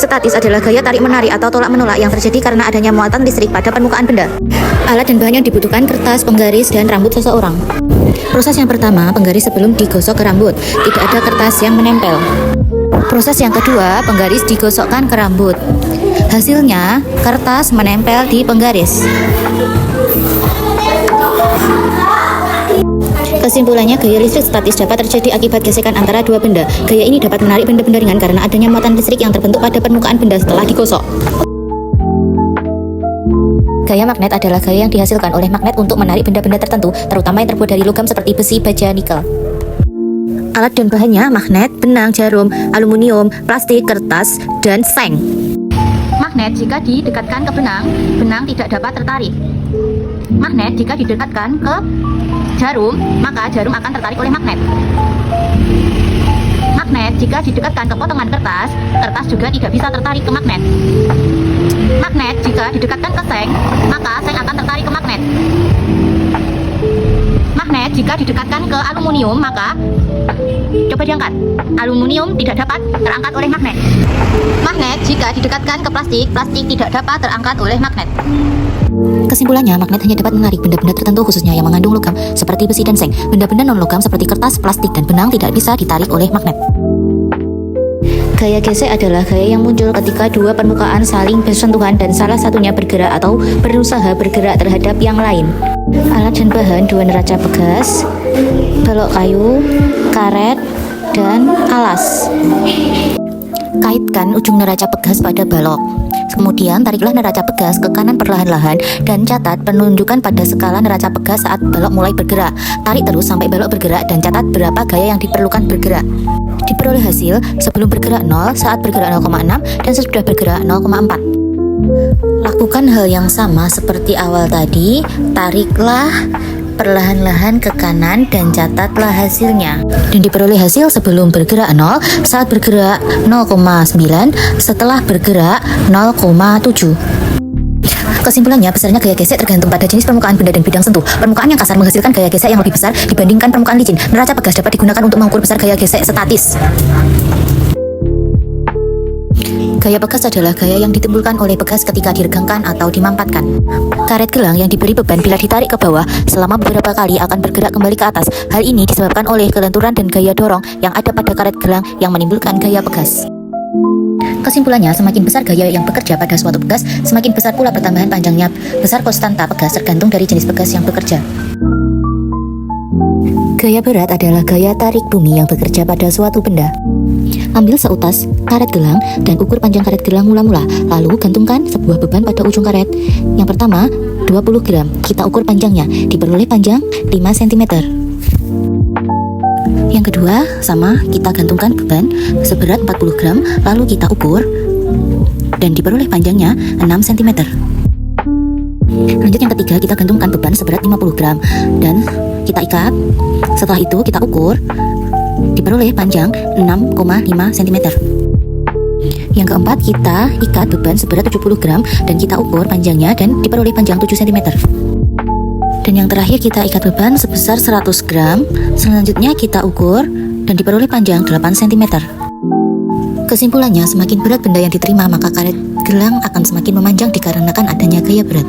statis adalah gaya tarik-menarik atau tolak-menolak yang terjadi karena adanya muatan listrik pada permukaan benda. Alat dan bahan yang dibutuhkan kertas, penggaris, dan rambut seseorang. Proses yang pertama, penggaris sebelum digosok ke rambut. Tidak ada kertas yang menempel. Proses yang kedua, penggaris digosokkan ke rambut. Hasilnya, kertas menempel di penggaris. Kesimpulannya, gaya listrik statis dapat terjadi akibat gesekan antara dua benda. Gaya ini dapat menarik benda-benda ringan karena adanya muatan listrik yang terbentuk pada permukaan benda setelah digosok. Gaya magnet adalah gaya yang dihasilkan oleh magnet untuk menarik benda-benda tertentu, terutama yang terbuat dari logam seperti besi, baja, nikel. Alat dan bahannya magnet, benang, jarum, aluminium, plastik, kertas, dan seng. Magnet jika didekatkan ke benang, benang tidak dapat tertarik. Magnet jika didekatkan ke jarum, maka jarum akan tertarik oleh magnet. Magnet jika didekatkan ke potongan kertas, kertas juga tidak bisa tertarik ke magnet. Magnet jika didekatkan ke seng, maka seng akan tertarik ke magnet. Magnet jika didekatkan ke aluminium, maka coba diangkat. Aluminium tidak dapat terangkat oleh magnet. Magnet jika didekatkan ke plastik, plastik tidak dapat terangkat oleh magnet. Kesimpulannya, magnet hanya dapat menarik benda-benda tertentu khususnya yang mengandung logam seperti besi dan seng. Benda-benda non-logam seperti kertas, plastik, dan benang tidak bisa ditarik oleh magnet. Gaya gesek adalah gaya yang muncul ketika dua permukaan saling bersentuhan dan salah satunya bergerak atau berusaha bergerak terhadap yang lain. Alat dan bahan: dua neraca pegas, balok kayu, karet, dan alas. Kaitkan ujung neraca pegas pada balok. Kemudian tariklah neraca pegas ke kanan perlahan-lahan dan catat penunjukan pada skala neraca pegas saat balok mulai bergerak. Tarik terus sampai balok bergerak dan catat berapa gaya yang diperlukan bergerak. Diperoleh hasil sebelum bergerak 0, saat bergerak 0,6, dan sesudah bergerak 0,4. Lakukan hal yang sama seperti awal tadi. Tariklah perlahan-lahan ke kanan dan catatlah hasilnya. Dan diperoleh hasil sebelum bergerak 0, saat bergerak 0,9, setelah bergerak 0,7. Kesimpulannya, besarnya gaya gesek tergantung pada jenis permukaan benda dan bidang sentuh. Permukaan yang kasar menghasilkan gaya gesek yang lebih besar dibandingkan permukaan licin. Neraca pegas dapat digunakan untuk mengukur besar gaya gesek statis. Gaya pegas adalah gaya yang ditimbulkan oleh pegas ketika diregangkan atau dimampatkan. Karet gelang yang diberi beban bila ditarik ke bawah selama beberapa kali akan bergerak kembali ke atas. Hal ini disebabkan oleh kelenturan dan gaya dorong yang ada pada karet gelang yang menimbulkan gaya pegas. Kesimpulannya, semakin besar gaya yang bekerja pada suatu pegas, semakin besar pula pertambahan panjangnya. Besar konstanta pegas tergantung dari jenis pegas yang bekerja. Gaya berat adalah gaya tarik bumi yang bekerja pada suatu benda. Ambil seutas karet gelang dan ukur panjang karet gelang mula-mula. Lalu gantungkan sebuah beban pada ujung karet. Yang pertama, 20 gram. Kita ukur panjangnya. Diperoleh panjang 5 cm. Yang kedua, sama, kita gantungkan beban seberat 40 gram, lalu kita ukur dan diperoleh panjangnya 6 cm. Lanjut yang ketiga, kita gantungkan beban seberat 50 gram dan kita ikat. Setelah itu kita ukur, diperoleh panjang 6,5 cm. Yang keempat, kita ikat beban seberat 70 gram dan kita ukur panjangnya dan diperoleh panjang 7 cm. Dan yang terakhir, kita ikat beban sebesar 100 gram. Selanjutnya kita ukur dan diperoleh panjang 8 cm. Kesimpulannya, semakin berat benda yang diterima, maka karet gelang akan semakin memanjang dikarenakan adanya gaya berat.